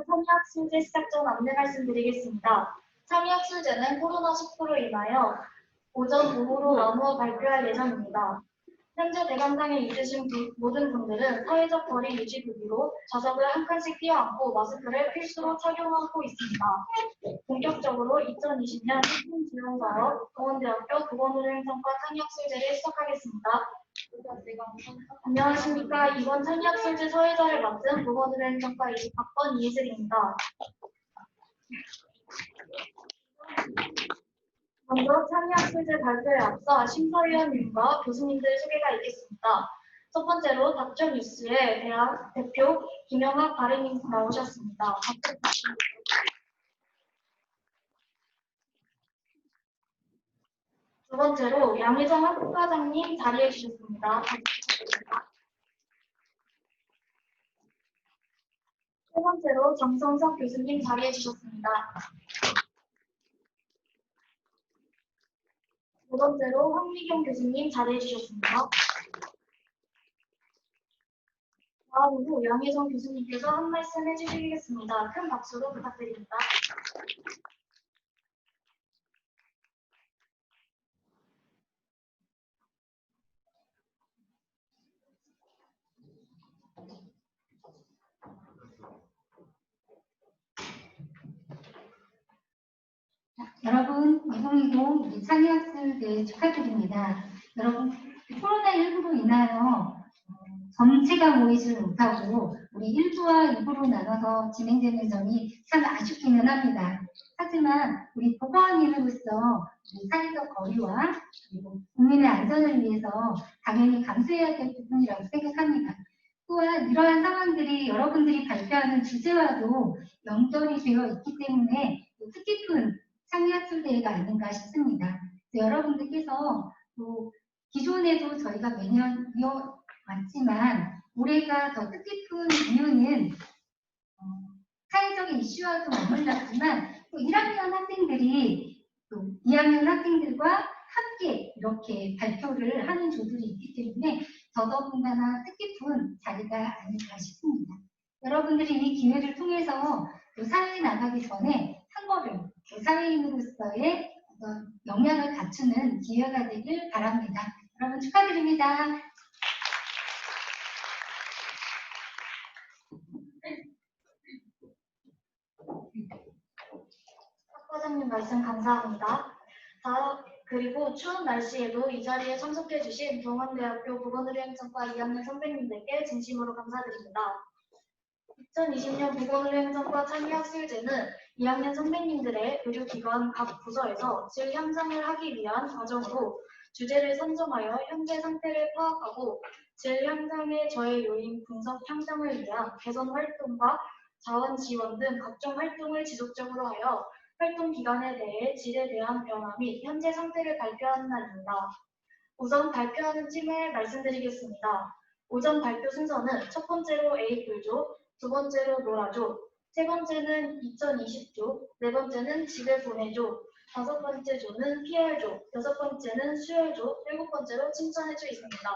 참여학술제 시작 전 안내 말씀드리겠습니다. 참여학술제는 코로나19로 인하여 오전, 오후로 나누어 발표할 예정입니다. 현재 대강당에 있으신 모든 분들은 사회적 거리 유지 구비로 좌석을 한 칸씩 띄어앉고 마스크를 필수로 착용하고 있습니다. 본격적으로 2020년 신진지원사업 동원대학교 보건의료행정과 참여학술제를 시작하겠습니다. 안녕하십니까. 이번 참여학술제 서회자를 맡은 보건의료행정과 20학번 이혜슬입니다. 먼저 참여학술제 발표에 앞서 심사위원님과 교수님들의 소개가 있겠습니다. 첫 번째로 닥터뉴스의 대학 대표 김영학 발행님 나오셨습니다. 두 번째로 양혜정 학부과장님 자리해 주셨습니다. 세 번째로 정성석 교수님 자리해 주셨습니다. 네 번째로 황미경 교수님 자리해 주셨습니다. 다음으로 양혜정 교수님께서 한 말씀 해주시겠습니다. 큰 박수로 부탁드립니다. 여러분, 2020 참여학술제 축하드립니다. 여러분, 코로나19로 인하여 전체가 모이지 못하고 우리 1부와 2부로 나눠서 진행되는 점이 참 아쉽기는 합니다. 하지만 우리 보건의료로서 사회적 거리와 그리고 국민의 안전을 위해서 당연히 감수해야 될 부분이라고 생각합니다. 또한 이러한 상황들이 여러분들이 발표하는 주제와도 연결이 되어 있기 때문에 뜻깊은 참여학술대회가 아닌가 싶습니다. 여러분들께서 또 기존에도 저희가 매년 이어왔지만 올해가 더 뜻깊은 이유는 사회적인 이슈와도 맞물렸지만 또 1학년 학생들이 또 2학년 학생들과 함께 이렇게 발표를 하는 조들이 있기 때문에 더더군다나 뜻깊은 자리가 아닐까 싶습니다. 여러분들이 이 기회를 통해서 또 사회에 나가기 전에 한 걸음 사회인으로서의 역량을 갖추는 기회가 되길 바랍니다. 여러분 축하드립니다. 학과장님 말씀 감사합니다. 그리고 추운 날씨에도 이 자리에 참석해주신 동원대학교 보건의료행정과 2학년 선배님들께 진심으로 감사드립니다. 2020년 보건의료행정과 참여학술제는 2학년 선배님들의 의료기관 각 부서에서 질 향상을 하기 위한 과정으로 주제를 선정하여 현재 상태를 파악하고 질 향상의 저해 요인 분석 향상을 위한 개선 활동과 자원 지원 등 각종 활동을 지속적으로 하여 활동 기간에 대해 질에 대한 변화 및 현재 상태를 발표하는 날입니다. 우선 발표하는 팀을 말씀드리겠습니다. 오전 발표 순서는 첫 번째로 A풀조, 두 번째로 노라조, 세 번째는 2020조, 네 번째는 집에 보내조, 다섯 번째 조는 PR조, 여섯 번째는 수혈조, 일곱 번째로 칭찬해조 있습니다.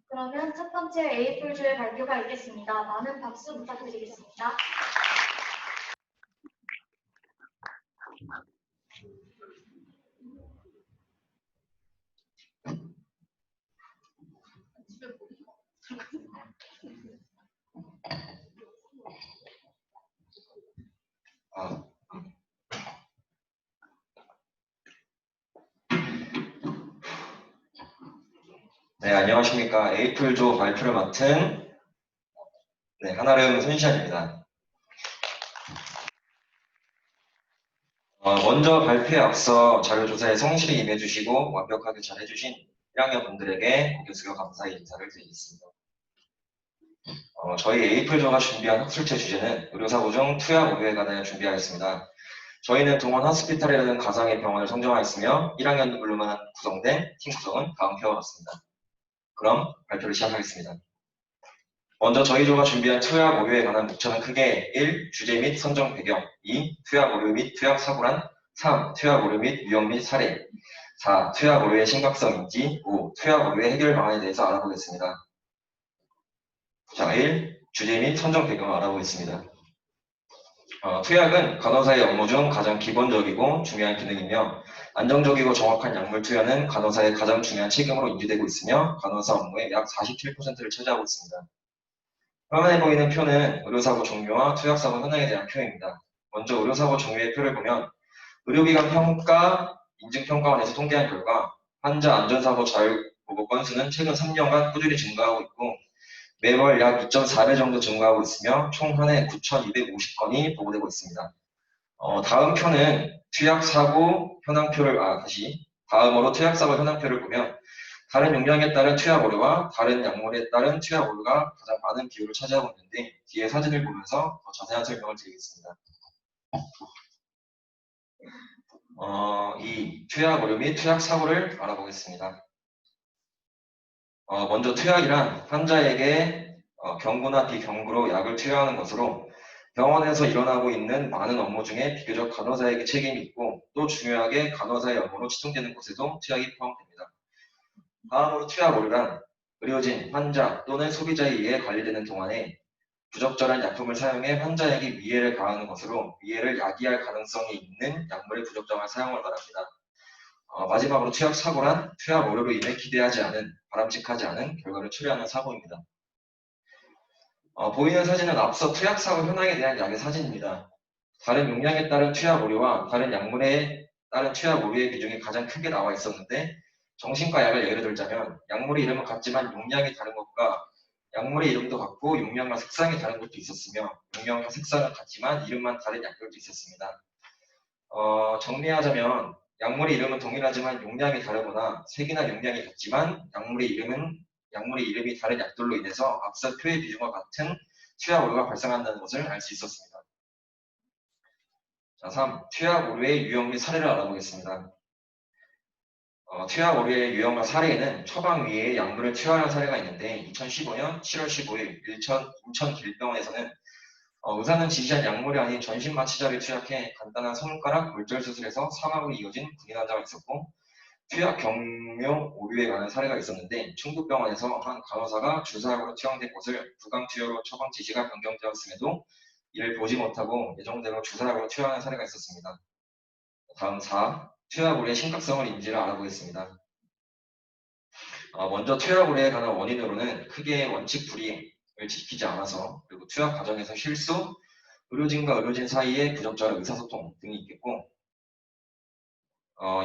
그러면 첫 번째 A풀조의 발표가 있겠습니다. 많은 박수 부탁드리겠습니다. 네, 안녕하십니까. 에이플조 발표를 맡은 한아름 손시안입니다. 먼저 발표에 앞서 자료조사에 성실히 임해주시고 완벽하게 잘해주신 1학년 분들에게 교수가 감사의 인사를 드리겠습니다. 저희 에이플조가 준비한 학술체 주제는 의료사고 중 투약 오류에 관하여 준비하였습니다. 저희는 동원 하스피탈이라는 가상의 병원을 선정하였으며 1학년들로만 구성된 팀 구성은 다음과 같습니다. 그럼 발표를 시작하겠습니다. 먼저 저희 조가 준비한 투약 오류에 관한 목차는 크게 1. 주제 및 선정 배경 2. 투약 오류 및 투약 사고란 3. 투약 오류 및 위험 및 사례 4. 투약 오류의 심각성 인지 5. 투약 오류의 해결 방안에 대해서 알아보겠습니다. 자, 1. 주제 및 선정 배경을 알아보겠습니다. 투약은 간호사의 업무 중 가장 기본적이고 중요한 기능이며 안정적이고 정확한 약물 투여는 간호사의 가장 중요한 책임으로 인지되고 있으며 간호사 업무의 약 47%를 차지하고 있습니다. 화면에 보이는 표는 의료사고 종류와 투약사고 현황에 대한 표입니다. 먼저 의료사고 종류의 표를 보면 의료기관 평가, 인증평가원에서 통계한 결과 환자 안전사고 자율보고 건수는 최근 3년간 꾸준히 증가하고 있고 매월 약 2.4배 정도 증가하고 있으며 총 한 해 9,250건이 보고되고 있습니다. 다음 표는 투약사고 현황표를 다음으로 투약사고 현황표를 보면 다른 용량에 따른 투약 오류와 다른 약물에 따른 투약 오류가 가장 많은 비율을 차지하고 있는데 뒤에 사진을 보면서 더 자세한 설명을 드리겠습니다. 이 투약 오류 및 투약 사고를 알아보겠습니다. 먼저 투약이란 환자에게 경구나 비경구로 약을 투여하는 것으로 병원에서 일어나고 있는 많은 업무 중에 비교적 간호사에게 책임이 있고 또 중요하게 간호사의 업무로 치중되는 곳에도 투약이 포함됩니다. 다음으로 투약 오류란 의료진, 환자 또는 소비자에 의해 관리되는 동안에 부적절한 약품을 사용해 환자에게 위해를 가하는 것으로 위해를 야기할 가능성이 있는 약물의 부적절한 사용을 말합니다. 마지막으로 투약 사고란 투약 오류로 인해 기대하지 않은, 바람직하지 않은 결과를 초래하는 사고입니다. 보이는 사진은 앞서 투약 사고 현황에 대한 약의 사진입니다. 다른 용량에 따른 투약 오류와 다른 약물에 따른 투약 오류의 비중이 가장 크게 나와 있었는데 정신과 약을 예를 들자면 약물의 이름은 같지만 용량이 다른 것과 약물의 이름도 같고 용량과 색상이 다른 것도 있었으며 용량과 색상은 같지만 이름만 다른 약들도 있었습니다. 정리하자면 약물의 이름은 동일하지만 용량이 다르거나 색이나 용량이 같지만 약물의 이름이 다른 약들로 인해서 앞서 표의 비중과 같은 투약 오류가 발생한다는 것을 알 수 있었습니다. 자, 3. 투약 오류의 유형 및 사례를 알아보겠습니다. 투약 오류의 유형과 사례에는 처방 위에 약물을 투여하는 사례가 있는데 2015년 7월 15일 인천 길병원에서는 의사는 지시한 약물이 아닌 전신마취제를 투약해 간단한 손가락 골절 수술에서 사망으로 이어진 군인 환자가 있었고 투약 경용 오류에 관한 사례가 있었는데 충북병원에서 한 간호사가 주사약으로 투영된 것을 부강 투여로 처방 지시가 변경되었음에도 이를 보지 못하고 예정대로 주사약으로 투여하는 사례가 있었습니다. 다음 4. 투약 오류의 심각성을 인지를 알아보겠습니다. 먼저 투약 오류에 관한 원인으로는 크게 원칙 불이행을 지키지 않아서 그리고 투약 과정에서 실수, 의료진과 의료진 사이의 부적절한 의사소통 등이 있겠고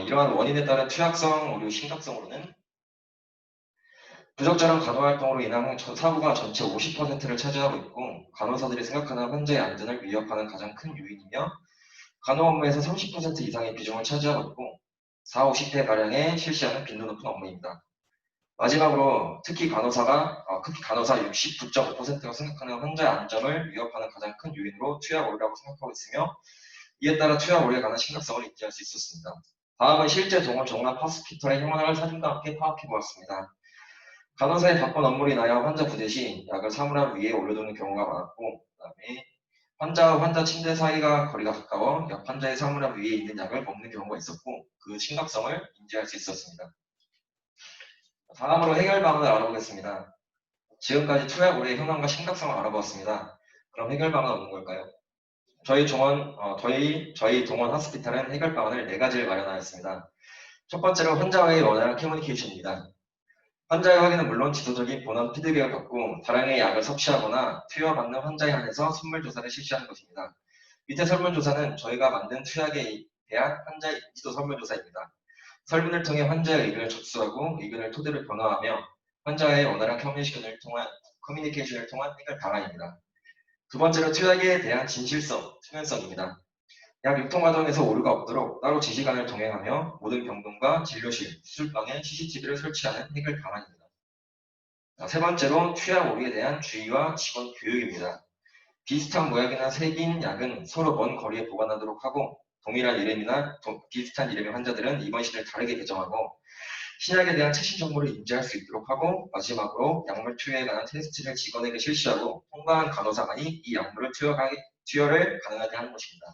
이러한 원인에 따른 투약성 오류 심각성으로는 부적절한 간호활동으로 인한 사고가 전체 50%를 차지하고 있고 간호사들이 생각하는 환자의 안전을 위협하는 가장 큰 요인이며 간호 업무에서 30% 이상의 비중을 차지하고 있고 4, 50회 가량의 실시하는 빈도 높은 업무입니다. 마지막으로 특히 간호사 69.5%가 생각하는 환자의 안전을 위협하는 가장 큰 요인으로 투약 오류라고 생각하고 있으며 이에 따라 투약 오류에 관한 심각성을 인지할 수 있었습니다. 다음은 실제 동원 종합 호스피털의 형황을 사진과 함께 파악해 보았습니다. 간호사의 바쁜 업무로 인하여 환자 부대 시 약을 사물함 위에 올려두는 경우가 많았고 그다음에 환자와 환자 침대 사이가 거리가 가까워 약 환자의 사물함 위에 있는 약을 먹는 경우가 있었고 그 심각성을 인지할 수 있었습니다. 다음으로 해결 방안을 알아보겠습니다. 지금까지 투약 오류의 현황과 심각성을 알아보았습니다. 그럼 해결 방안은 어떤 걸까요? 저희 동원 호스피탈은 해결 방안을 4가지를 마련하였습니다. 첫 번째로 환자와의 원활한 커뮤니케이션입니다. 환자의 확인은 물론 지속적인 본원 피드백을 받고 다량의 약을 섭취하거나 투여받는 환자에 한해서 선물조사를 실시하는 것입니다. 밑에 설문조사는 저희가 만든 투약에 대한 환자의 인지도 설문조사입니다. 설문을 통해 환자의 의견을 접수하고 의견을 토대로 변화하며 환자와의 원활한 커뮤니케이션을 통한 해결 방안입니다. 두 번째로 투약에 대한 진실성, 투명성입니다. 약 유통 과정에서 오류가 없도록 따로 지시관을 동행하며 모든 병동과 진료실, 수술방에 CCTV를 설치하는 해결 방안입니다. 세 번째로 투약 오류에 대한 주의와 직원 교육입니다. 비슷한 모양이나 색인 약은 서로 먼 거리에 보관하도록 하고 동일한 이름이나 비슷한 이름의 환자들은 입원실을 다르게 배정하고 신약에 대한 최신 정보를 인지할 수 있도록 하고 마지막으로 약물 투여에 관한 테스트를 직원에게 실시하고 통과한 간호사만이 이 약물을 투여를 가능하게 하는 것입니다.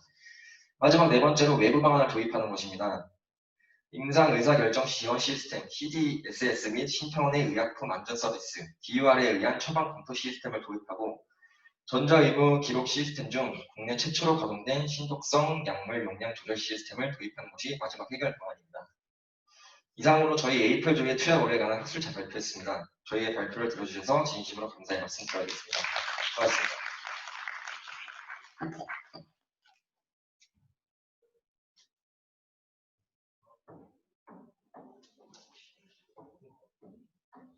마지막 네 번째로 외부 방안을 도입하는 것입니다. 임상 의사결정 지원 시스템 CDSS 및 신평원의 의약품 안전 서비스 DUR에 의한 처방 검토 시스템을 도입하고 전자의무 기록 시스템 중 국내 최초로 가동된 신속성 약물 용량 조절 시스템을 도입한 것이 마지막 해결 방안입니다. 이상으로 저희 A8 조의 투약 의뢰에 관한 학술차 발표했습니다. 저희의 발표를 들어주셔서 진심으로 감사의 말씀 드리겠습니다. 고맙습니다.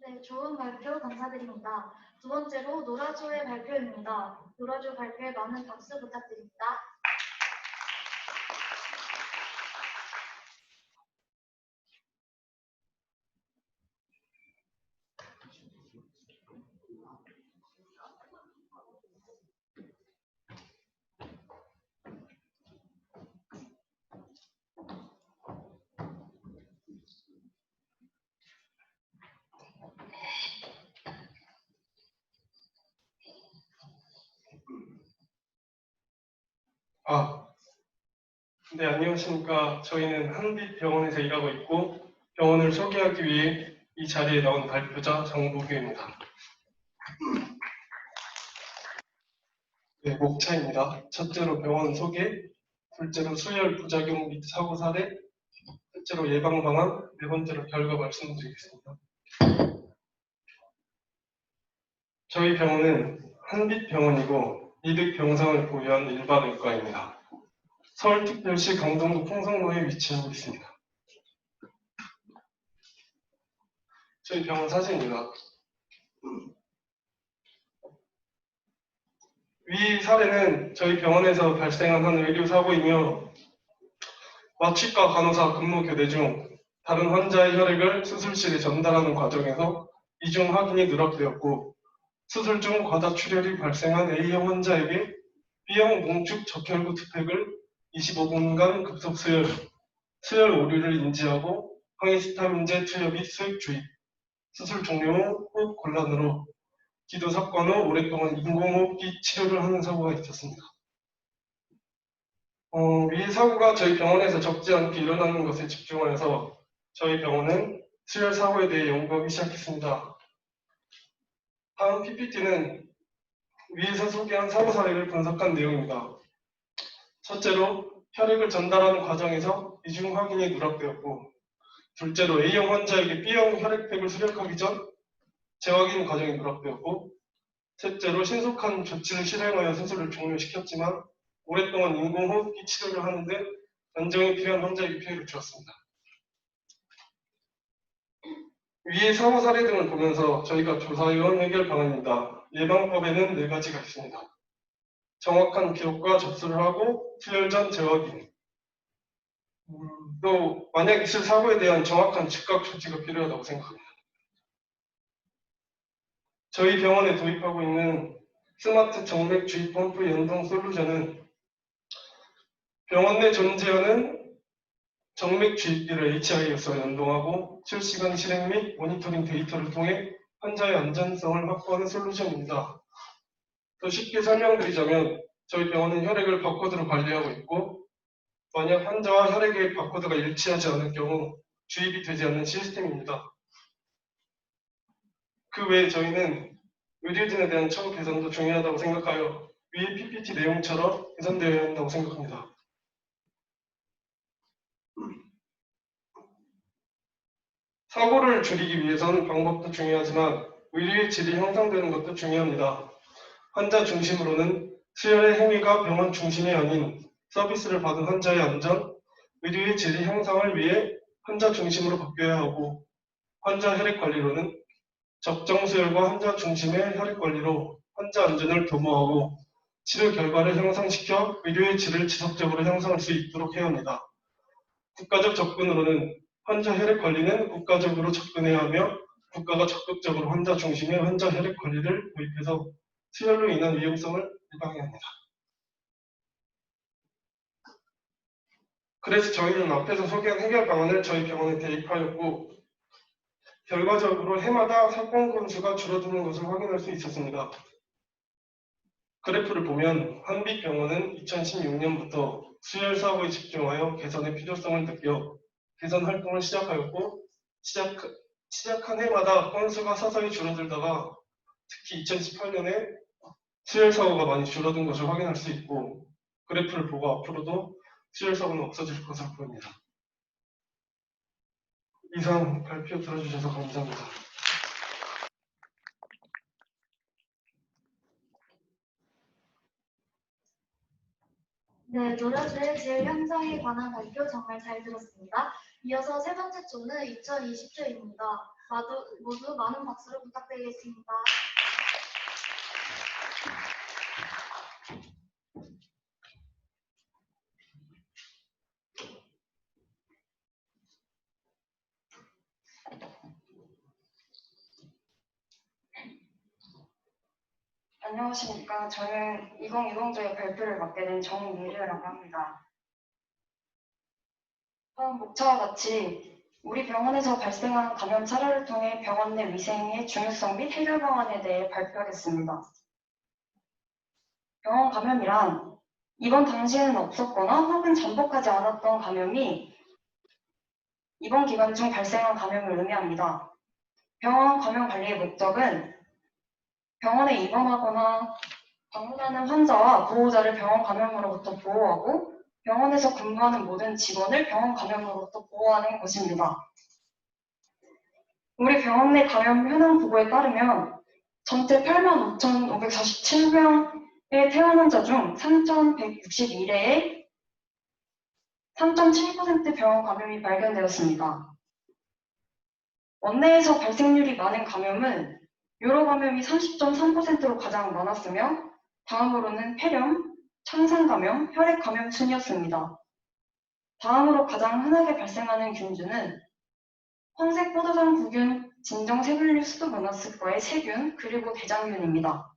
네, 좋은 발표 감사드립니다. 두 번째로 노라조의 발표입니다. 노라조 발표에 많은 박수 부탁드립니다. 네, 안녕하십니까. 저희는 한빛병원에서 일하고 있고 병원을 소개하기 위해 이 자리에 나온 발표자 정보규입니다. 네, 목차입니다. 첫째로 병원 소개, 둘째로 수혈 부작용 및 사고 사례, 셋째로 예방 방안, 네 번째로 결과 말씀드리겠습니다. 저희 병원은 한빛병원이고 이득 병상을 보유한 일반 의과입니다. 서울특별시 강동구 풍성로에 위치하고 있습니다. 저희 병원 사진입니다. 위 사례는 저희 병원에서 발생한 한 의료사고이며 마취과 간호사 근무 교대 중 다른 환자의 혈액을 수술실에 전달하는 과정에서 이중 확인이 누락되었고 수술 중 과다 출혈이 발생한 A형 환자에게 B형 농축 적혈구 투팩을 25분간 급속 수혈 오류를 인지하고 항히스타민제 투여 및 수액 주입, 수술 종료 후 호흡 곤란으로 기도 삭관 후 오랫동안 인공호흡기 치료를 하는 사고가 있었습니다. 위 사고가 저희 병원에서 적지 않게 일어나는 것에 집중하여서 저희 병원은 수혈 사고에 대해 연구하기 시작했습니다. 다음 PPT는 위에서 소개한 사고 사례를 분석한 내용입니다. 첫째로 혈액을 전달하는 과정에서 이중 확인이 누락되었고, 둘째로 A형 환자에게 B형 혈액팩을 수력하기 전 재확인 과정이 누락되었고, 셋째로 신속한 조치를 실행하여 수술을 종료시켰지만 오랫동안 인공호흡기 치료를 하는데 안정이 필요한 환자에게 피해를 주었습니다. 위의 사고 사례 등을 보면서 저희가 조사해온 해결 방안입니다. 예방법에는 4가지가 있습니다. 정확한 기록과 접수를 하고 수혈 전 재확인. 또 만약 있을 사고에 대한 정확한 즉각 조치가 필요하다고 생각합니다. 저희 병원에 도입하고 있는 스마트 정맥 주입 펌프 연동 솔루션은 병원 내 존재하는 정맥 주입기를 HIS와 연동하고 실시간 실행 및 모니터링 데이터를 통해 환자의 안전성을 확보하는 솔루션입니다. 더 쉽게 설명드리자면 저희 병원은 혈액을 바코드로 관리하고 있고 만약 환자와 혈액의 바코드가 일치하지 않을 경우 주입이 되지 않는 시스템입니다. 그 외에 저희는 의료진에 대한 처우 개선도 중요하다고 생각하여 위의 PPT 내용처럼 개선되어야 한다고 생각합니다. 사고를 줄이기 위해서는 방법도 중요하지만 의료의 질이 향상되는 것도 중요합니다. 환자 중심으로는 수혈의 행위가 병원 중심이 아닌 서비스를 받은 환자의 안전, 의료의 질의 향상을 위해 환자 중심으로 바뀌어야 하고 환자 혈액 관리로는 적정 수혈과 환자 중심의 혈액 관리로 환자 안전을 도모하고 치료 결과를 향상시켜 의료의 질을 지속적으로 향상할 수 있도록 해야 합니다. 국가적 접근으로는 환자 혈액 관리는 국가적으로 접근해야 하며 국가가 적극적으로 환자 중심의 환자 혈액 관리를 도입해서 수혈로 인한 위험성을 예방해야 합니다. 그래서 저희는 앞에서 소개한 해결 방안을 저희 병원에 대입하였고 결과적으로 해마다 사건 건수가 줄어드는 것을 확인할 수 있었습니다. 그래프를 보면 한빛병원은 2016년부터 수혈 사고에 집중하여 개선의 필요성을 느껴 개선 활동을 시작하였고 시작한 해마다 건수가 서서히 줄어들다가 특히 2018년에 수혈 사고가 많이 줄어든 것을 확인할 수 있고 그래프를 보고 앞으로도 수혈 사고는 없어질 것으로 보입니다. 이상 발표 들어주셔서 감사합니다. 네, 노려질 질 형성에 관한 발표 정말 잘 들었습니다. 이어서 세 번째 조는 2020조입니다. 모두 많은 박수를 부탁드리겠습니다. 안녕하십니까. 저는 2020조의 발표를 맡게 된 정미르라고 합니다. 다음 목차와 같이 우리 병원에서 발생한 감염 사례를 통해 병원 내 위생의 중요성 및 해결 방안에 대해 발표하겠습니다. 병원 감염이란 입원 당시에는 없었거나 혹은 잠복하지 않았던 감염이 입원 기간 중 발생한 감염을 의미합니다. 병원 감염 관리의 목적은 병원에 입원하거나 방문하는 환자와 보호자를 병원 감염으로부터 보호하고 병원에서 근무하는 모든 직원을 병원 감염으로부터 보호하는 것입니다. 우리 병원 내 감염 현황 보고에 따르면 전체 85,547명의 퇴원 환자 중 3,161회에 3.7% 병원 감염이 발견되었습니다. 원내에서 발생률이 많은 감염은 요로 감염이 30.3%로 가장 많았으며 다음으로는 폐렴, 창상 감염, 혈액 감염 순이었습니다. 다음으로 가장 흔하게 발생하는 균주는 황색 포도당 구균, 진정 세균류 수도모나스과의 세균, 그리고 대장균입니다.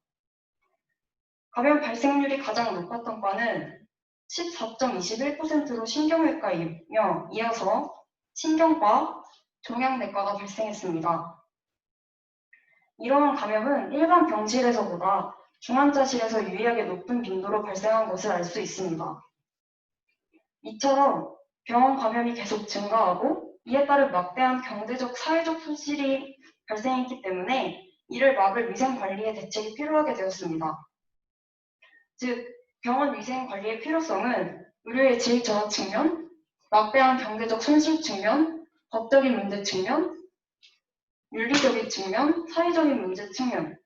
감염 발생률이 가장 높았던 과는 14.21%로 신경외과이며 이어서 신경과 종양내과가 발생했습니다. 이러한 감염은 일반 병실에서보다 중환자실에서 유의하게 높은 빈도로 발생한 것을 알 수 있습니다. 이처럼 병원 감염이 계속 증가하고 이에 따른 막대한 경제적, 사회적 손실이 발생했기 때문에 이를 막을 위생관리의 대책이 필요하게 되었습니다. 즉, 병원 위생관리의 필요성은 의료의 질 저하 측면, 막대한 경제적 손실 측면, 법적인 문제 측면, 윤리적인 측면, 사회적인 문제 측면으로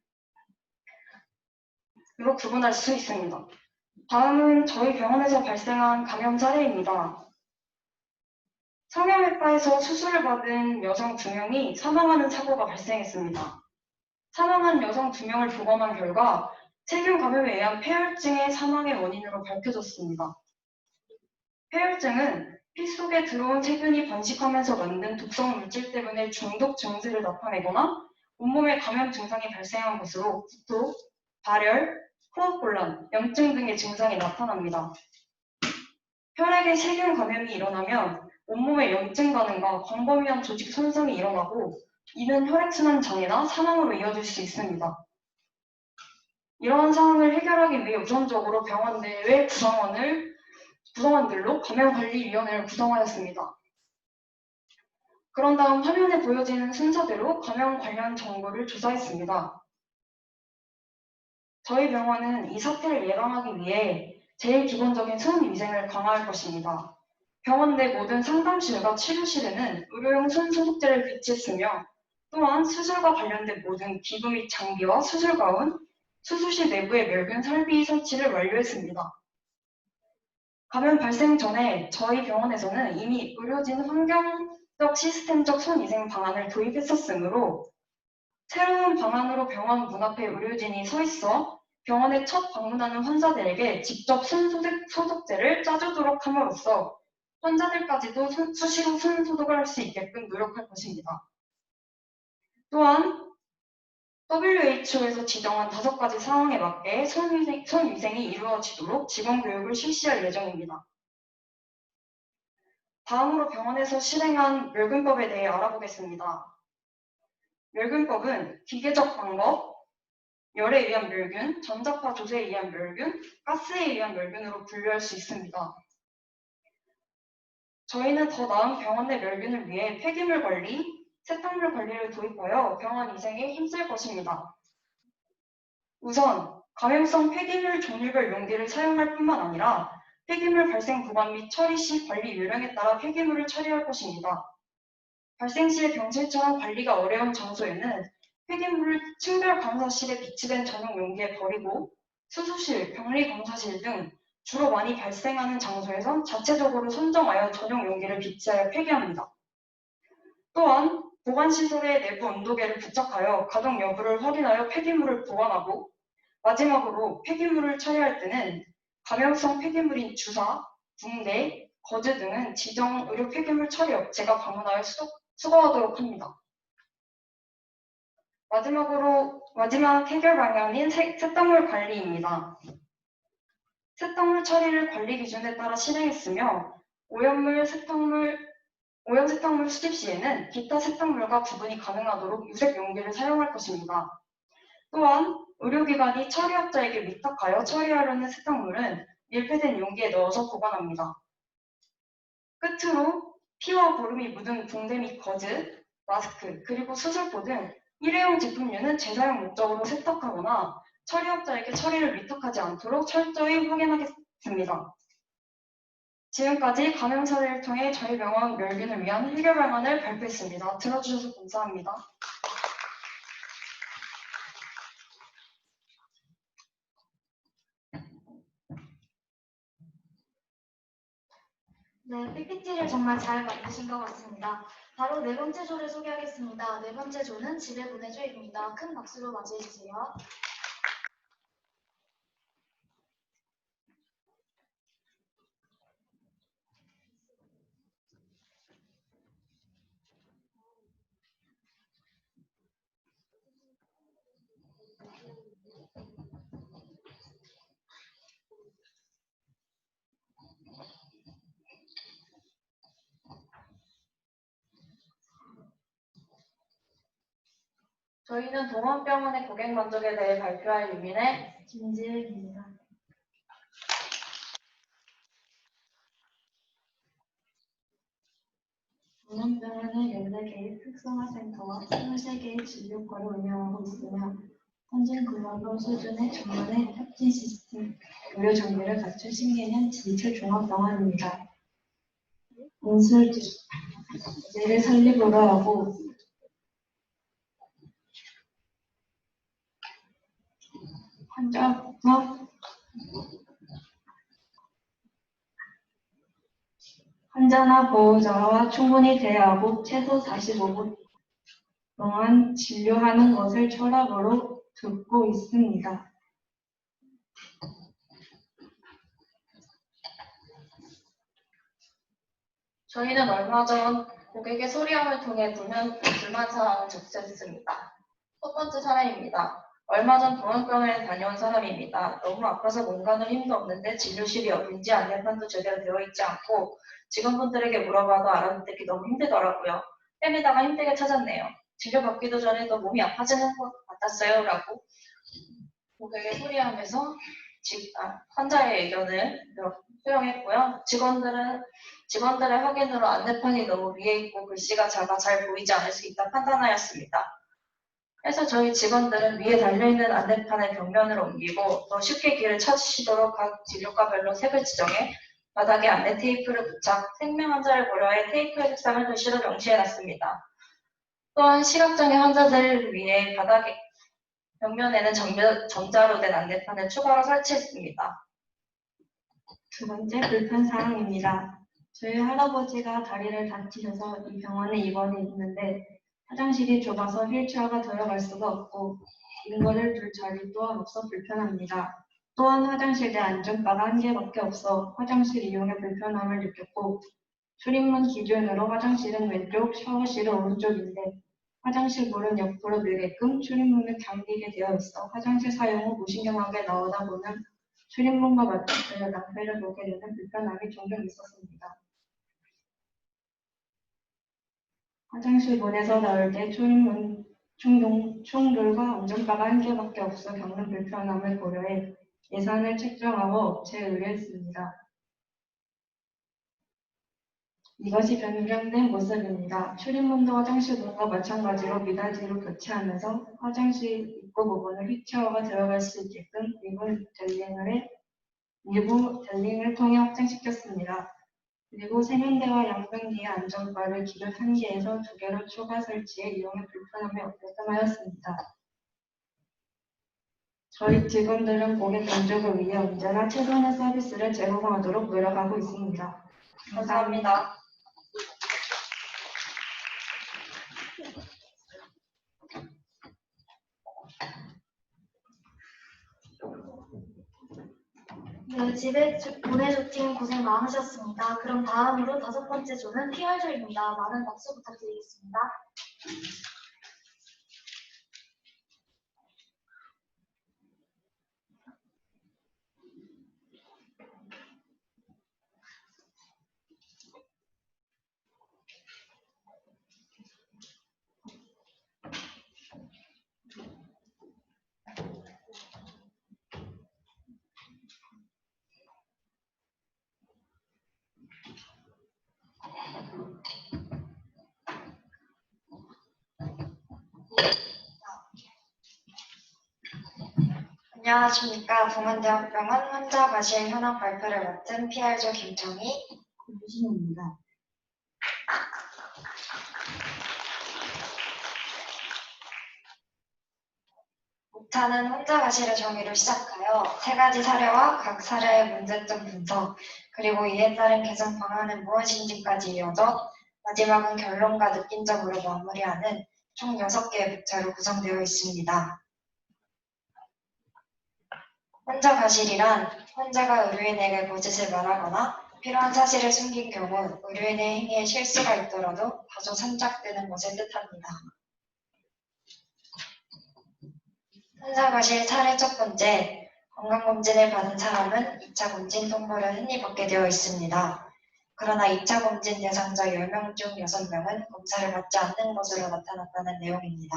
구분할 수 있습니다. 다음은 저희 병원에서 발생한 감염 사례입니다. 성형외과에서 수술을 받은 여성 2명이 사망하는 사고가 발생했습니다. 사망한 여성 2명을 부검한 결과 세균 감염에 의한 폐혈증의 사망의 원인으로 밝혀졌습니다. 폐혈증은 피 속에 들어온 세균이 번식하면서 만든 독성 물질 때문에 중독 증세를 나타내거나 온몸에 감염 증상이 발생한 것으로 구토, 발열, 호흡곤란, 염증 등의 증상이 나타납니다. 혈액에 세균 감염이 일어나면 온몸의 염증 반응과 광범위한 조직 손상이 일어나고 이는 혈액순환 장애나 사망으로 이어질 수 있습니다. 이러한 상황을 해결하기 위해 우선적으로 병원 내외 구성원들로 감염관리위원회를 구성하였습니다. 그런 다음 화면에 보여지는 순서대로 감염 관련 정보를 조사했습니다. 저희 병원은 이 사태를 예방하기 위해 제일 기본적인 손 위생을 강화할 것입니다. 병원 내 모든 상담실과 치료실에는 의료용 손 소독제를 배치했으며 또한 수술과 관련된 모든 기구 및 장비와 수술 가운, 수술실 내부의 멸균 설비 설치를 완료했습니다. 감염 발생 전에 저희 병원에서는 이미 의료진 환경적 시스템적 손위생 방안을 도입했었으므로 새로운 방안으로 병원 문 앞에 의료진이 서 있어 병원에 첫 방문하는 환자들에게 직접 손 소독제를 짜주도록 함으로써 환자들까지도 수시로 손 소독을 할 수 있게끔 노력할 것입니다. 또한 WHO에서 지정한 5가지 사항에 맞게 손위생이 이루어지도록 직원 교육을 실시할 예정입니다. 다음으로 병원에서 실행한 멸균법에 대해 알아보겠습니다. 멸균법은 기계적 방법, 열에 의한 멸균, 전자파 조세에 의한 멸균, 가스에 의한 멸균으로 분류할 수 있습니다. 저희는 더 나은 병원 내 멸균을 위해 폐기물 관리, 세탁물 관리를 도입하여 병원 위생에 힘쓸 것입니다. 우선 감염성 폐기물 종류별 용기를 사용할 뿐만 아니라 폐기물 발생 구간 및 처리 시 관리 요령에 따라 폐기물을 처리할 것입니다. 발생 시에 병실처럼 관리가 어려운 장소에는 폐기물을 층별 감사실에 비치된 전용 용기에 버리고 수수실, 병리 검사실 등 주로 많이 발생하는 장소에선 자체적으로 선정하여 전용 용기를 비치하여 폐기합니다. 또한 보관시설의 내부 온도계를 부착하여 가동 여부를 확인하여 폐기물을 보관하고 마지막으로 폐기물을 처리할 때는 감염성 폐기물인 주사, 붕대, 거즈 등은 지정 의료 폐기물 처리 업체가 방문하여 수거하도록 합니다. 마지막 해결 방안인 세탁물 관리입니다. 세탁물 처리를 관리 기준에 따라 실행했으며 오염 세탁물 수집 시에는 기타 세탁물과 구분이 가능하도록 유색 용기를 사용할 것입니다. 또한 의료기관이 처리업자에게 위탁하여 처리하려는 세탁물은 밀폐된 용기에 넣어서 보관합니다. 끝으로 피와 보름이 묻은 붕대 및 거즈, 마스크, 그리고 수술포 등 일회용 제품류는 재사용 목적으로 세탁하거나 처리업자에게 처리를 위탁하지 않도록 철저히 확인하겠습니다. 지금까지 감염 사례를 통해 저희 병원 멸균을 위한 해결 방안을 발표했습니다. 들어주셔서 감사합니다. 네, PPT를 정말 잘 만드신 것 같습니다. 바로 네 번째 조를 소개하겠습니다. 네 번째 조는 집에 보내줘입니다. 큰 박수로 맞이해주세요. 저희는 동원병원의 고객 만족에 대해 발표할 유민의 김지은입니다. 동원병원은 14개의 특성화센터와 23개의 진료과를 운영하고 있으며 선진 글로벌 수준의 전문의 협진 시스템, 의료 장비를 갖춘 신개념 진출 종합병원입니다. 인술제를 설립으로 하고 환자나 보호자와 충분히 대화하고 최소 45분 동안 진료하는 것을 철학으로 두고 있습니다. 저희는 얼마 전 고객의 소리함을 통해 불만 사항을 접수했습니다. 첫 번째 사례입니다. 얼마 전 동원병원에 다녀온 사람입니다. 너무 아파서 몸 가눌 힘도 없는데 진료실이 어딘지 안내판도 제대로 되어 있지 않고 직원분들에게 물어봐도 알아듣기 너무 힘들더라고요. 헤매다가 힘들게 찾았네요. 진료받기도 전에도 몸이 아파지는 것 같았어요. 라고 고객의 소리함에서 환자의 의견을 수용했고요. 직원들의 확인으로 안내판이 너무 위에 있고 글씨가 작아 잘 보이지 않을 수 있다 판단하였습니다. 그래서 저희 직원들은 위에 달려있는 안내판을 벽면으로 옮기고 더 쉽게 길을 찾으시도록 각 진료과별로 색을 지정해 바닥에 안내 테이프를 부착, 생명 환자를 고려해 테이프의 색상을 글씨로 명시해놨습니다. 또한 시각장애 환자들을 위해 바닥에 벽면에는 전자로 된 안내판을 추가로 설치했습니다. 두 번째 불편 사항입니다. 저희 할아버지가 다리를 다치셔서 이 병원에 입원해 있는데 화장실이 좁아서 휠체어가 들어갈 수가 없고 인거를 둘 자리 또한 없어 불편합니다. 또한 화장실 내 안전바가 한 개밖에 없어 화장실 이용에 불편함을 느꼈고 출입문 기준으로 화장실은 왼쪽, 샤워실은 오른쪽인데 화장실 문은 옆으로 밀게끔 출입문을 잠기게 되어 있어 화장실 사용 후 무신경하게 나오다 보면 출입문과 맞춰서 낭패를 보게 되는 불편함이 종종 있었습니다. 화장실 문에서 나올 때 출입문 충돌과 안전바가 한 개밖에 없어 겪는 불편함을 고려해 예산을 책정하고 업체에 의뢰했습니다. 이것이 변경된 모습입니다. 출입문도 화장실 문과 마찬가지로 미닫이로 교체하면서 화장실 입구 부분을 휠체어가 들어갈 수 있게끔 일부 델링을 통해 확장시켰습니다. 그리고 세면대와 양변기의 안전바를 기존 1개에서 2개로 추가 설치해 이용에 불편함이 없게끔 하였습니다. 저희 직원들은 고객 만족을 위해 언제나 최선의 서비스를 제공하도록 노력하고 있습니다. 감사합니다. 네, 집에 보내줬팀 고생 많으셨습니다. 그럼 다음으로 5번째 조는 PR조입니다. 많은 박수 부탁드리겠습니다. 안녕하십니까. 동안대학병원 환자 과실 현황 발표를 맡은 PR조 김정희. 유신입니다. 목차는 환자 과실의 정의로 시작하여 3가지 사례와 각 사례의 문제점 분석, 그리고 이에 따른 개선 방안은 무엇인지까지 이어져 마지막은 결론과 느낀점으로 마무리하는 총 6개의 목차로 구성되어 있습니다. 환자 과실이란 환자가 의료인에게 거짓을 말하거나 필요한 사실을 숨긴 경우 의료인의 행위에 실수가 있더라도 다소 산적되는 것을 뜻합니다. 환자 과실 사례 첫 번째, 건강검진을 받은 사람은 2차 검진 통보를 흔히 받게 되어 있습니다. 그러나 2차 검진 대상자 10명 중 6명은 검사를 받지 않는 것으로 나타났다는 내용입니다.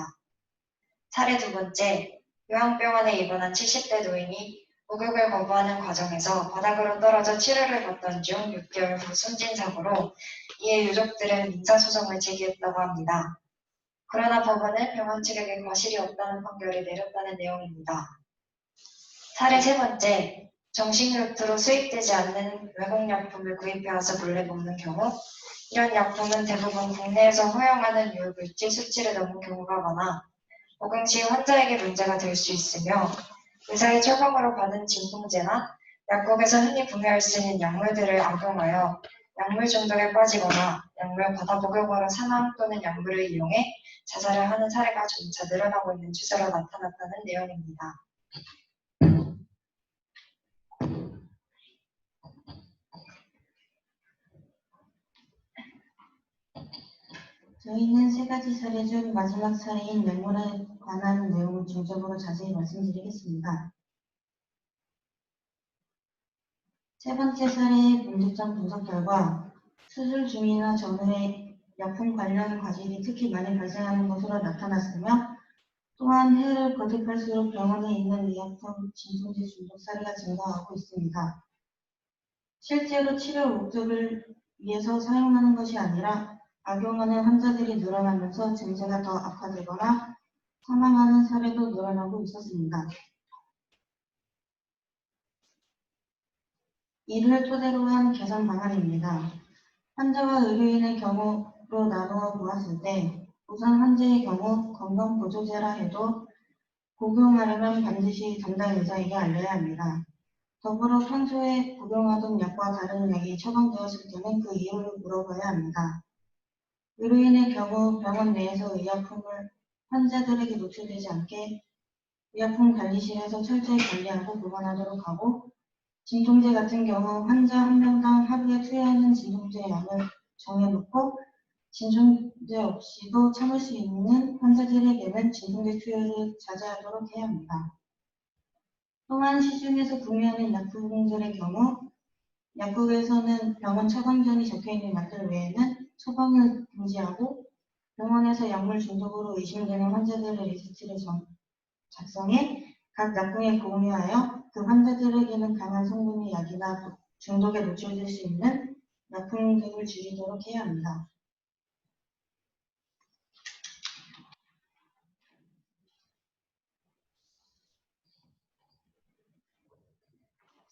사례 두 번째, 요양병원에 입원한 70대 노인이 목욕을 거부하는 과정에서 바닥으로 떨어져 치료를 받던 중 6개월 후 숨진 사고로 이에 유족들은 민사소송을 제기했다고 합니다. 그러나 법원은 병원 측에게 과실이 없다는 판결을 내렸다는 내용입니다. 사례 세 번째, 정신교육으로 수입되지 않는 외국 약품을 구입해와서 몰래 먹는 경우, 이런 약품은 대부분 국내에서 허용하는 유효물질 수치를 넘은 경우가 많아 복용 시 환자에게 문제가 될 수 있으며 의사의 처방으로 받은 진통제나 약국에서 흔히 구매할 수 있는 약물들을 악용하여 약물 중독에 빠지거나 약물 과다 복용으로 사망 또는 약물을 이용해 자살을 하는 사례가 점차 늘어나고 있는 추세로 나타났다는 내용입니다. 저희는 3가지 사례 중 마지막 사례인 약물에 관한 내용을 중점으로 자세히 말씀드리겠습니다. 세 번째 사례의 문제점 분석 결과 수술 중이나 전후에 약품 관련 과실이 특히 많이 발생하는 것으로 나타났으며 또한 해를 거듭할수록 병원에 있는 의약품 진통제 중독 사례가 증가하고 있습니다. 실제로 치료 목적을 위해서 사용하는 것이 아니라 악용하는 환자들이 늘어나면서 증세가 더 악화되거나 사망하는 사례도 늘어나고 있었습니다. 이를 토대로 한 개선 방안입니다. 환자와 의료인의 경우로 나누어 보았을 때 우선 환자의 경우 건강보조제라 해도 복용하려면 반드시 담당 의사에게 알려야 합니다. 더불어 평소에 복용하던 약과 다른 약이 처방되었을 때는 그 이유를 물어봐야 합니다. 의료인의 경우 병원 내에서 의약품을 환자들에게 노출되지 않게 의약품 관리실에서 철저히 관리하고 보관하도록 하고, 진통제 같은 경우 환자 한 명당 하루에 투여하는 진통제 양을 정해놓고 진통제 없이도 참을 수 있는 환자들에게는 진통제 투여를 자제하도록 해야 합니다. 또한 시중에서 구매하는 약품들의 경우 약국에서는 병원 처방전이 적혀있는 약들 외에는 처방을 금지하고 병원에서 약물 중독으로 의심되는 환자들의 리스트를 작성해 각 약국에 공유하여 그 환자들에게는 강한 성분의 약이나 중독에 노출될 수 있는 약품 등을 줄이도록 해야 합니다.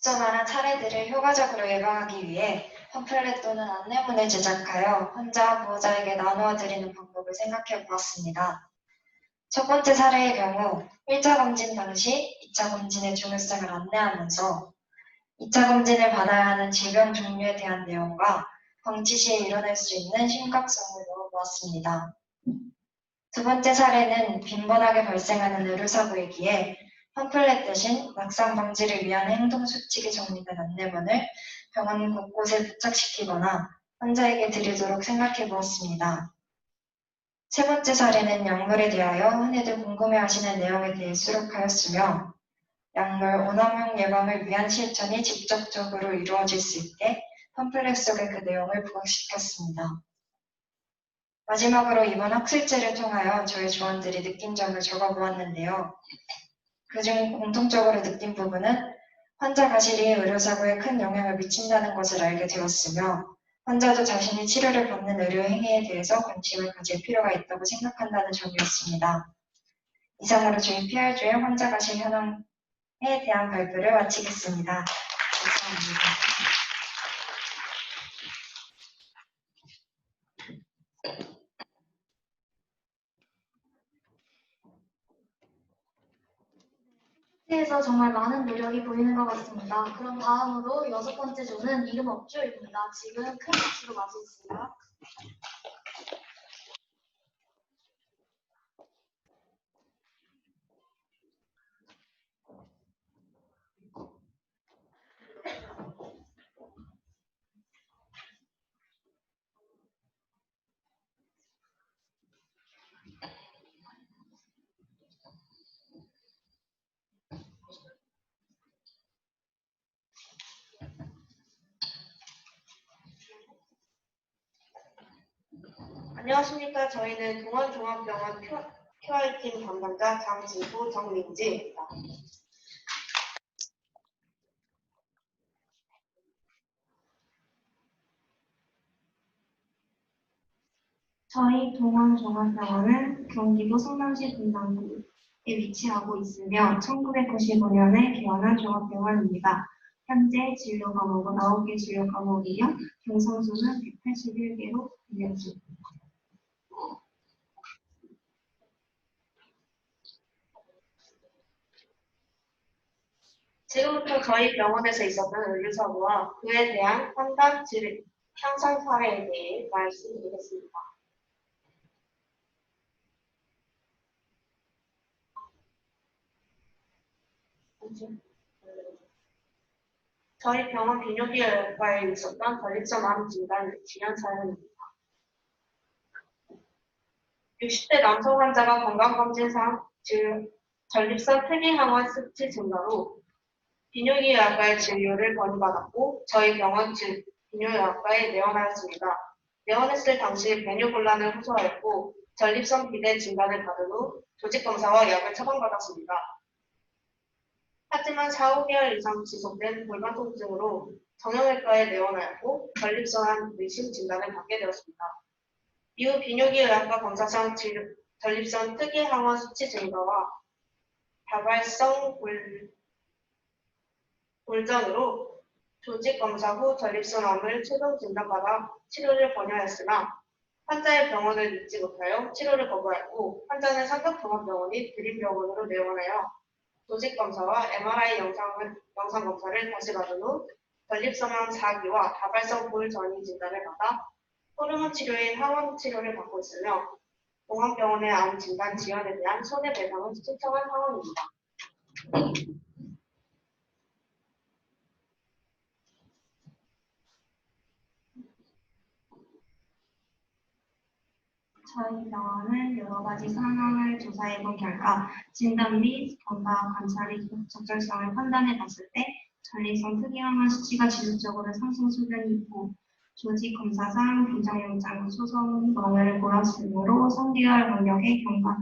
앞서 말한 사례들을 효과적으로 예방하기 위해 팜플렛 또는 안내문을 제작하여 환자와 보호자에게 나누어 드리는 방법을 생각해 보았습니다. 첫 번째 사례의 경우 1차 검진 당시 2차 검진의 중요성을 안내하면서 2차 검진을 받아야 하는 질병 종류에 대한 내용과 방치 시에 일어날 수 있는 심각성을 넣어보았습니다. 두 번째 사례는 빈번하게 발생하는 의료사고이기에 팜플렛 대신 낙상 방지를 위한 행동 수칙이 정리된 안내문을 병원 곳곳에 부착시키거나 환자에게 드리도록 생각해 보았습니다. 세 번째 사례는 약물에 대하여 흔히들 궁금해하시는 내용에 대해 수록하였으며 약물 오남용 예방을 위한 실천이 직접적으로 이루어질 수 있게 팜플렛 속에 그 내용을 부각시켰습니다. 마지막으로 이번 학술제를 통하여 저희 조원들이 느낀 점을 적어보았는데요. 그중 공통적으로 느낀 부분은 환자 가실이 의료사고에 큰 영향을 미친다는 것을 알게 되었으며 환자도 자신이 치료를 받는 의료 행위에 대해서 관심을 가질 필요가 있다고 생각한다는 점이었습니다. 이상으로 저희 PR조의 환자 가실 현황에 대한 발표를 마치겠습니다. 감사합니다. 에서 정말 많은 노력이 보이는 것 같습니다. 그럼 다음으로 6번째 조는 이름 업주입니다. 지금 큰 박수로 맞이했습니다. 안녕하십니까. 저희는 동원종합병원 QR팀 담당자 장진구, 정민지입니다. 저희 동원종합병원은 경기도 성남시 분당구에 위치하고 있으며 1995년에 개원한 종합병원입니다. 현재 진료 과목은 9개 진료 과목이며 경성수는 181개로 운영 중입니다. 지금부터 저희 병원에서 있었던 의료사고와 그에 대한 판단, 향상 사례에 대해 말씀드리겠습니다. 저희 병원 비뇨기과에 있었던 전립선 암 진단 진단 사연입니다. 60대 남성 환자가 건강검진상 전립선 특이항원 수치 증가로 비뇨기과의 진료를 권유받았고 저희 병원 비뇨기과에 내원하였습니다. 내원했을 당시 배뇨곤란을 호소하였고 전립선 비대 진단을 받은 후 조직검사와 약을 처방받았습니다. 하지만 4~5개월 이상 지속된 골반 통증으로 정형외과에 내원하였고 전립선 의심 진단을 받게 되었습니다. 이후 비뇨기의학과 검사상 전립선 특이항원 수치 증가와 다발성 골전으로 조직검사 후 전립선암을 최종 진단받아 치료를 권유하였으나 환자의 병원을 믿지 못하여 치료를 거부하였고 환자는 삼각종합병원인 드림병원으로 내원하여 조직검사와 MRI 영상검사를 다시 받은 후 전립선암 4기와 다발성 골전이 진단을 받아 호르몬 치료인 항원 치료를 받고 있으며 공항병원의 암 진단 지연에 대한 손해배상을 신청한 상황입니다. 저희 병원은 여러 가지 상황을 조사해 본 결과 진단 및 검사 관찰의 적절성을 판단해 봤을 때 전립선 특이항원 수치가 지속적으로 상승 수준이 있고 조직 검사상 부정영장 소송 범위를 보았으므로 3개월 간격의 경과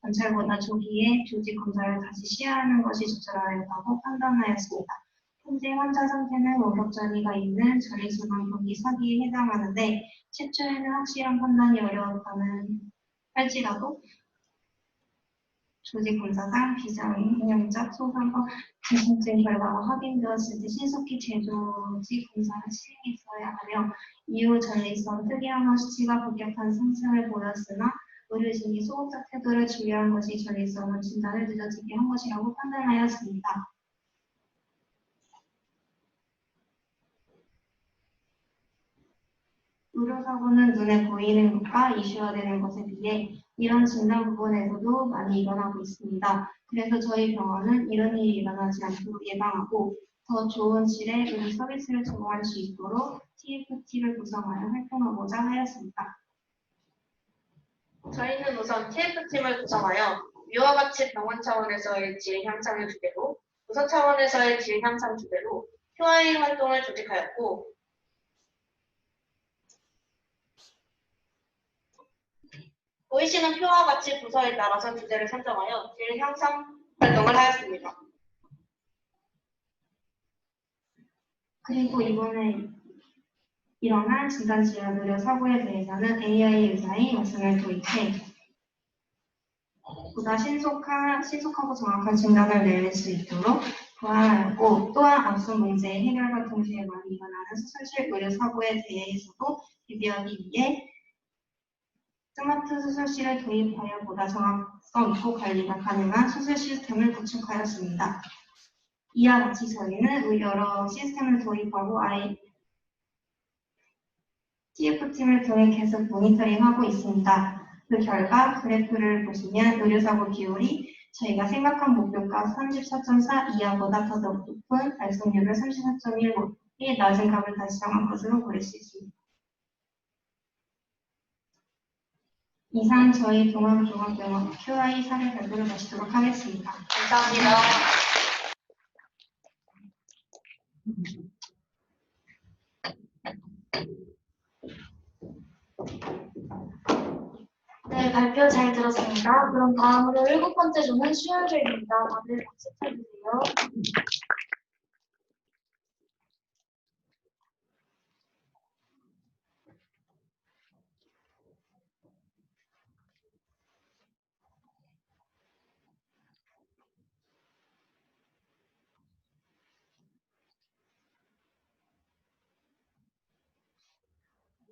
관찰보다 조기에 조직 검사를 다시 시야하는 것이 적절하다고 판단하였습니다. 현재 환자 상태는 월급자리가 있는 전립선암 분기 4기에 해당하는데 최초에는 확실한 판단이 어려웠다는 할지라도 조직검사상 비상행정적 소상법 진심증 결과가 확인되었을 때 신속히 재조직 검사를 시행했어야 하며 이후 전립선 특이한 수치가 급격한 상승을 보였으나 의료진이 소극적 태도를 주의한 것이 전립선 진단을 늦어지게 한 것이라고 판단하였습니다. 의료사고는 눈에 보이는 것과 이슈화되는 것에 비해 이런 진단 부분에서도 많이 일어나고 있습니다. 그래서 저희 병원은 이런 일이 일어나지 않도록 예방하고 더 좋은 질의 의료 서비스를 제공할 수 있도록 TFT를 구성하여 활동하고자 하였습니다. 저희는 우선 TF팀을 구성하여 위와 같이 병원 차원에서의 질 향상을 주제로, 부서 차원에서의 질 향상 주제로 QA 활동을 조직하였고, 보이시는 표와 같이 부서에 따라서 주제를 선정하여 질 향상 활동을 하였습니다. 그리고 이번에 일어난 진단 지연 의료 사고에 대해서는 AI 의사의 말씀을 도입해 보다 신속하고 정확한 진단을 내릴 수 있도록 보완하였고 또한 앞선 문제의 해결과 동시에 많이 일어나는 수술실 의료 사고에 대해서도 대비하기 위해 스마트 수술실을 도입하여 보다 정확성 있고 관리가 가능한 수술 시스템을 구축하였습니다. 이와 같이 저희는 여러 시스템을 도입하고 TF팀을 통해 계속 모니터링하고 있습니다. 그 결과 그래프를 보시면 의료사고 비율이 저희가 생각한 목표가 34.4 이하보다 더 높은 발생률을 34.1의 낮은 값을 달성한 것으로 보일 수 있습니다. 이상 저희 동암종합병원 QI 사례 발표를 마치도록 하겠습니다. 감사합니다. 네, 발표 잘 들었습니다. 그럼 다음으로 7번째 조는 수혈제입니다. 다들 박수 쳐주세요.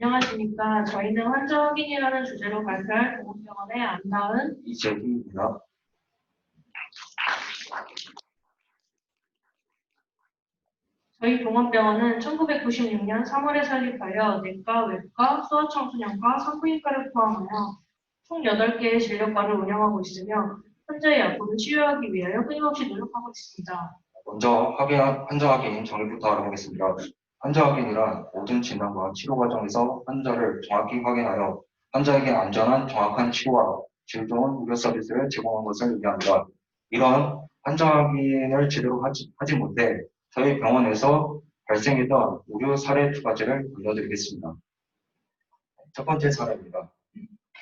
안녕하십니까. 저희는 환자 확인이라는 주제로 발표할 동원병원의 안나은 이재희입니다. 저희 동원병원은 1996년 3월에 설립하여 내과, 외과, 소아청소년과, 산부인과를 포함하여 총 8개의 진료과를 운영하고 있으며 환자의 약물을 치유하기 위하여 끊임없이 노력하고 있습니다. 먼저 환자 확인 정의부터 알아보겠습니다. 환자 확인이란 모든 진단과 치료 과정에서 환자를 정확히 확인하여 환자에게 안전한 정확한 치료와 질 좋은 의료 서비스를 제공하는 것을 의미합니다. 이런 환자 확인을 제대로 하지 못해 저희 병원에서 발생했던 의료 사례 2가지를 알려드리겠습니다. 첫 번째 사례입니다.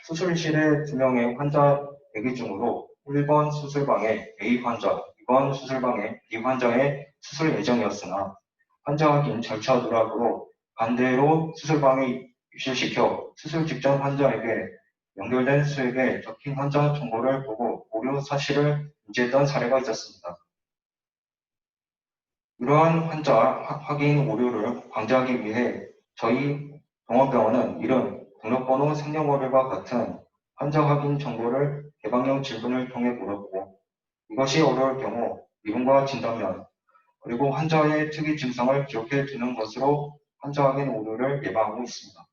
수술실에 2명의 환자 대기 중으로 1번 수술방에 A 환자, 2번 수술방에 B 환자의 수술 예정이었으나 환자 확인 절차 누락으로 반대로 수술방에 유실시켜 수술 직전 환자에게 연결된 수액에 적힌 환자 정보를 보고 오류 사실을 인지했던 사례가 있었습니다. 이러한 환자 확인 오류를 방지하기 위해 저희 동원병원은 이름, 등록번호, 생년월일과 같은 환자 확인 정보를 개방형 질문을 통해 물었고 이것이 어려울 경우 이름과 진단명, 그리고 환자의 특이 증상을 기록해 두는 것으로 환자 확인 오류를 예방하고 있습니다.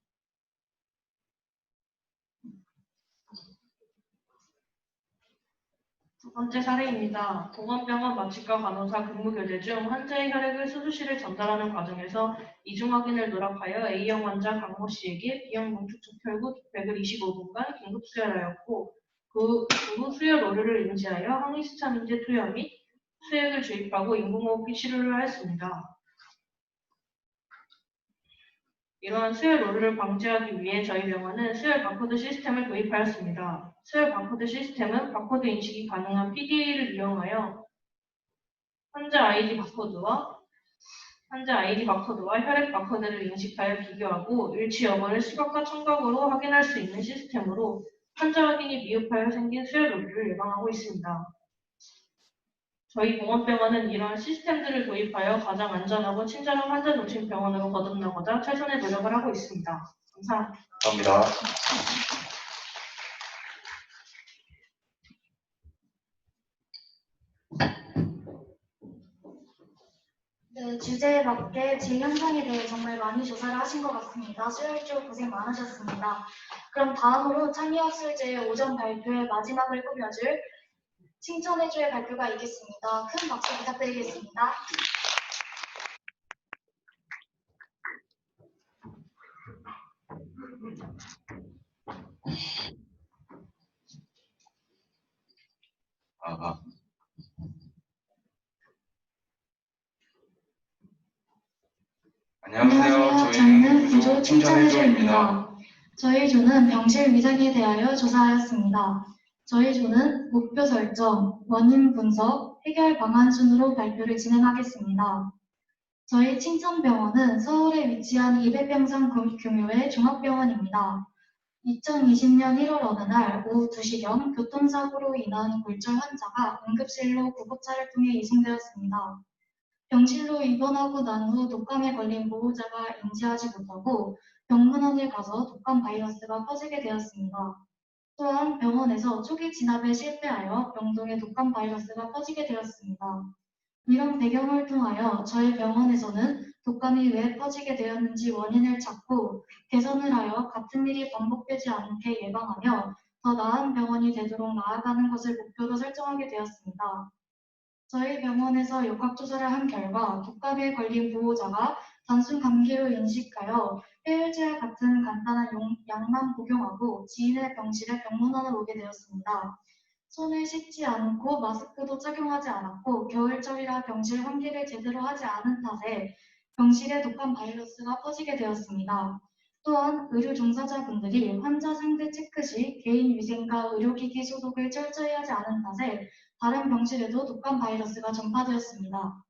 두 번째 사례입니다. 동원병원 마취과 간호사 근무 교대 중 환자의 혈액을 수술실에 전달하는 과정에서 이중 확인을 누락하여 A형 환자 강모 씨에게 B형 뭉축 척혈구 125분간 긴급 수혈하였고 그 후 수혈 오류를 인지하여 항히스타민제 투여 및 수액을 주입하고 인공호흡기 치료를 하였습니다. 이러한 수혈 오류를 방지하기 위해 저희 병원은 수혈 바코드 시스템을 도입하였습니다. 수혈 바코드 시스템은 바코드 인식이 가능한 PDA를 이용하여 환자 아이디 바코드와 환자 아이디 바코드와 혈액 바코드를 인식하여 비교하고 일치 여부를 시각과 청각으로 확인할 수 있는 시스템으로 환자 확인이 미흡하여 생긴 수혈 오류를 예방하고 있습니다. 저희 공원병원은 이러한 시스템들을 도입하여 가장 안전하고 친절한 환자 중심 병원으로 거듭나고자 최선의 노력을 하고 있습니다. 감사합니다. 감사합니다. 네, 주제에 맞게 질 현상에 대해 정말 많이 조사를 하신 것 같습니다. 수혈주 고생 많으셨습니다. 그럼 다음으로 창의학술제의 오전 발표의 마지막을 꾸며줄 칭찬해줘의 발표가 있겠습니다. 큰 박수 부탁드리겠습니다. 안녕하세요. 저희는 구조 칭찬해줘입니다. 저희 조는 병실 위장에 대하여 조사하였습니다. 저희 조는 목표 설정, 원인 분석, 해결 방안 순으로 발표를 진행하겠습니다. 저희 칭찬병원은 서울에 위치한 200병상 규모의 종합병원입니다. 2020년 1월 어느 날 오후 2시경 교통사고로 인한 골절 환자가 응급실로 구급차를 통해 이송되었습니다. 병실로 입원하고 난 후 독감에 걸린 보호자가 인지하지 못하고 병문안을 가서 독감 바이러스가 퍼지게 되었습니다. 또한 병원에서 초기 진압에 실패하여 병동에 독감 바이러스가 퍼지게 되었습니다. 이런 배경을 통하여 저희 병원에서는 독감이 왜 퍼지게 되었는지 원인을 찾고 개선을 하여 같은 일이 반복되지 않게 예방하며 더 나은 병원이 되도록 나아가는 것을 목표로 설정하게 되었습니다. 저희 병원에서 역학조사를 한 결과 독감에 걸린 보호자가 단순 감기로 인식하여 해열제와 같은 간단한 약만 복용하고 지인의 병실에 병문안을 오게 되었습니다. 손을 씻지 않고 마스크도 착용하지 않았고 겨울철이라 병실 환기를 제대로 하지 않은 탓에 병실에 독감 바이러스가 퍼지게 되었습니다. 또한 의료 종사자분들이 환자 상태 체크 시 개인 위생과 의료기기 소독을 철저히 하지 않은 탓에 다른 병실에도 독감 바이러스가 전파되었습니다.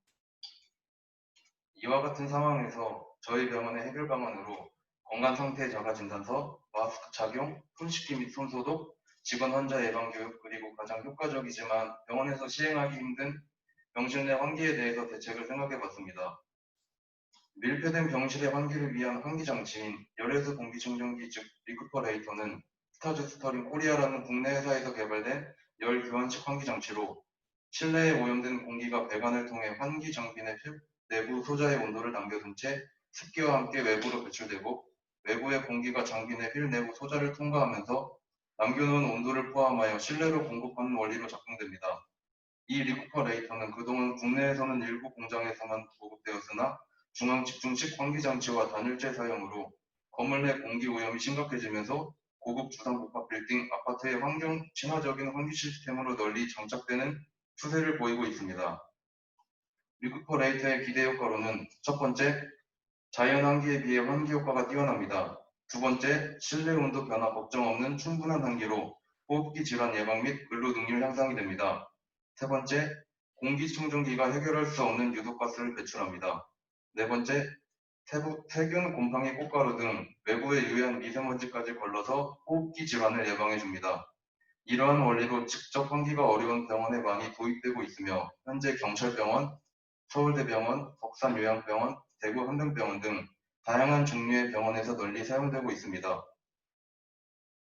이와 같은 상황에서 저희 병원의 해결 방안으로 건강상태 자가진단서, 마스크 착용, 손 씻기 및 손소독, 직원 환자 예방 교육, 그리고 가장 효과적이지만 병원에서 시행하기 힘든 병실 내 환기에 대해서 대책을 생각해 봤습니다. 밀폐된 병실의 환기를 위한 환기장치인 열외수 공기청정기 즉 리쿠퍼레이터는 스타즈스터린 코리아라는 국내 회사에서 개발된 열 교환식 환기장치로 실내에 오염된 공기가 배관을 통해 환기 장비 내부 소자의 온도를 남겨둔 채 습기와 함께 외부로 배출되고 외부의 공기가 장비 내 휠 내부 소자를 통과하면서 남겨놓은 온도를 포함하여 실내로 공급하는 원리로 작동됩니다. 이 리쿠퍼레이터는 그동안 국내에서는 일부 공장에서만 보급되었으나 중앙 집중식 환기장치와 단열재 사용으로 건물 내 공기 오염이 심각해지면서 고급 주상복합 빌딩, 아파트의 환경 친화적인 환기 시스템으로 널리 장착되는 추세를 보이고 있습니다. 리쿠퍼레이터의 기대 효과로는 첫 번째, 자연 환기에 비해 환기 효과가 뛰어납니다. 두 번째, 실내 온도 변화 걱정 없는 충분한 환기로 호흡기 질환 예방 및 근로 능률 향상이 됩니다. 세 번째, 공기청정기가 해결할 수 없는 유독가스를 배출합니다. 네 번째, 세균, 곰팡이, 꽃가루 등 외부에 유해한 미세먼지까지 걸러서 호흡기 질환을 예방해 줍니다. 이러한 원리로 직접 환기가 어려운 병원에 많이 도입되고 있으며 현재 경찰병원, 서울대병원, 덕산요양병원, 대구 한병병원 등 다양한 종류의 병원에서 널리 사용되고 있습니다.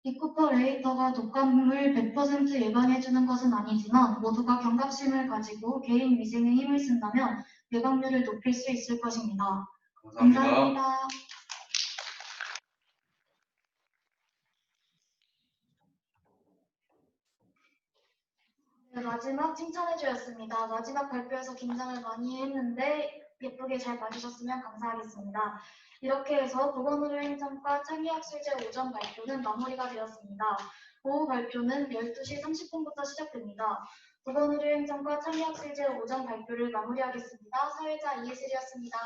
리쿠퍼레이터가 독감을 100% 예방해주는 것은 아니지만 모두가 경각심을 가지고 개인 위생에 힘을 쓴다면 예방률을 높일 수 있을 것입니다. 감사합니다. 네, 마지막 칭찬해주였습니다. 마지막 발표에서 긴장을 많이 했는데 예쁘게 잘 봐주셨으면 감사하겠습니다. 이렇게 해서 보건의료 행정과 창의학술제 오전 발표는 마무리가 되었습니다. 오후 발표는 12시 30분부터 시작됩니다. 보건의료 행정과 창의학술제 오전 발표를 마무리하겠습니다. 사회자 이예슬이었습니다.